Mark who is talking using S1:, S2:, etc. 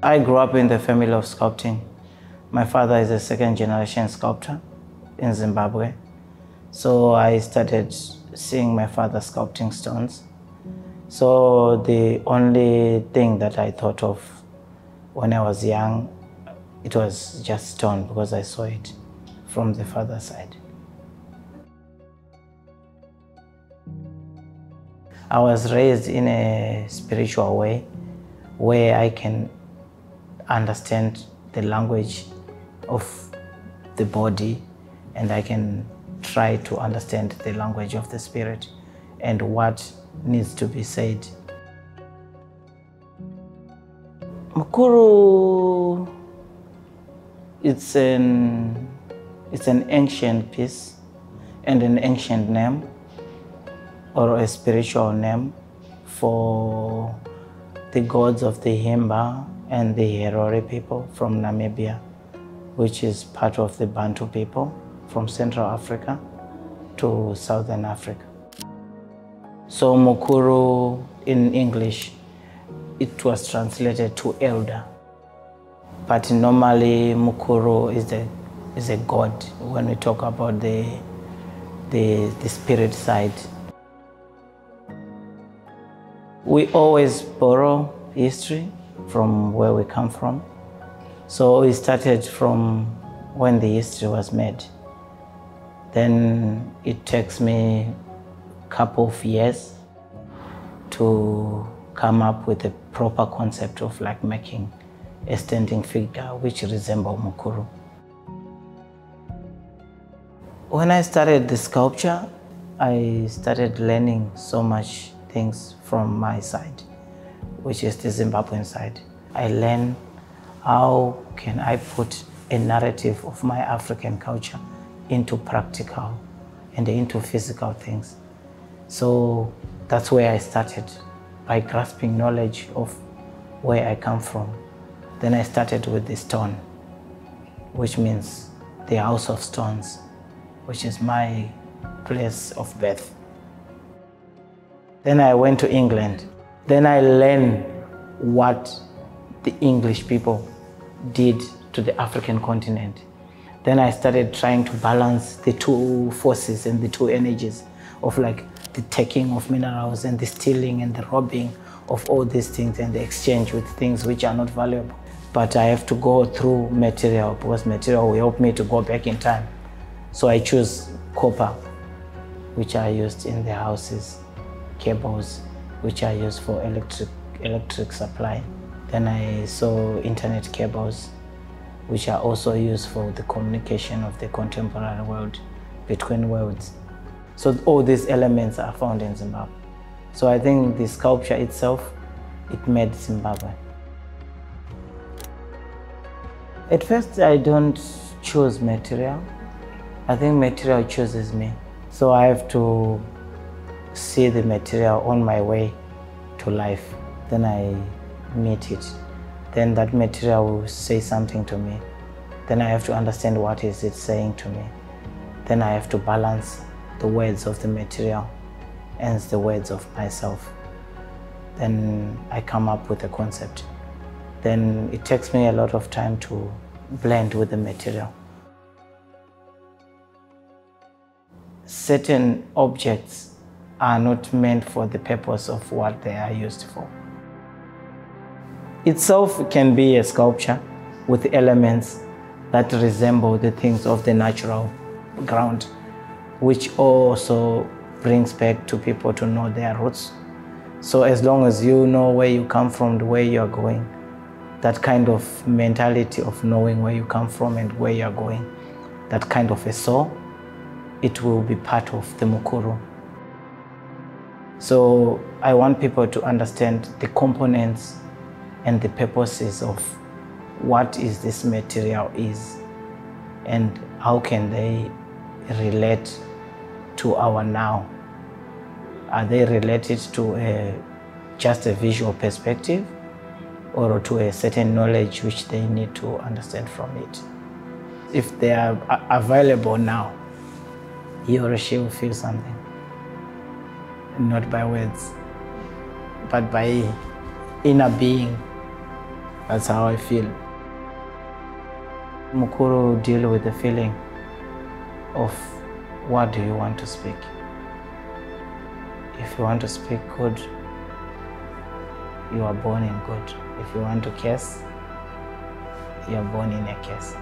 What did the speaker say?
S1: I grew up in the family of sculpting. My father is a second-generation sculptor in Zimbabwe. So I started seeing my father sculpting stones. So the only thing that I thought of when I was young, it was just stone because I saw it from the father's side. I was raised in a spiritual way where I can understand the language of the body and I can try to understand the language of the spirit and what needs to be said. Mukuru, it's an ancient piece and an ancient name or a spiritual name for the gods of the Himba and the Herero people from Namibia, which is part of the Bantu people from Central Africa to Southern Africa. So Mukuru in English, it was translated to elder. But normally Mukuru is a god when we talk about the spirit side. We always borrow history from where we come from. So we started from when the history was made. Then it takes me a couple of years to come up with a proper concept of like making a standing figure which resembles Mukuru. When I started the sculpture, I started learning so much things from my side, which is the Zimbabwean side. I learned how can I put a narrative of my African culture into practical and into physical things. So that's where I started, by grasping knowledge of where I come from. Then I started with the stone, which means the house of stones, which is my place of birth. Then I went to England. Then I learned what the English people did to the African continent. Then I started trying to balance the two forces and the two energies of like the taking of minerals and the stealing and the robbing of all these things and the exchange with things which are not valuable. But I have to go through material because material will help me to go back in time. So I choose copper, which I used in the houses, cables, which I use for electric supply. Then I saw internet cables, which are also used for the communication of the contemporary world between worlds. So all these elements are found in Zimbabwe. So I think the sculpture itself, it made Zimbabwe. At first, I don't choose material. I think material chooses me. So I have to see the material on my way to life. Then I meet it. Then that material will say something to me. Then I have to understand what is it saying to me. Then I have to balance the words of the material and the words of myself. Then I come up with a concept. Then it takes me a lot of time to blend with the material. Certain objects are not meant for the purpose of what they are used for. Itself can be a sculpture with elements that resemble the things of the natural ground, which also brings back to people to know their roots. So as long as you know where you come from, where you are going, that kind of mentality of knowing where you come from and where you are going, that kind of a soul, it will be part of the Mukuru. So I want people to understand the components and the purposes of what is this material is and how can they relate to our now. Are they related to just a visual perspective or to a certain knowledge which they need to understand from it? If they are available now, he or she will feel something, not by words, but by inner being. That's how I feel. Mukuru deal with the feeling of what do you want to speak. If you want to speak good, you are born in good. If you want to curse, you are born in a curse.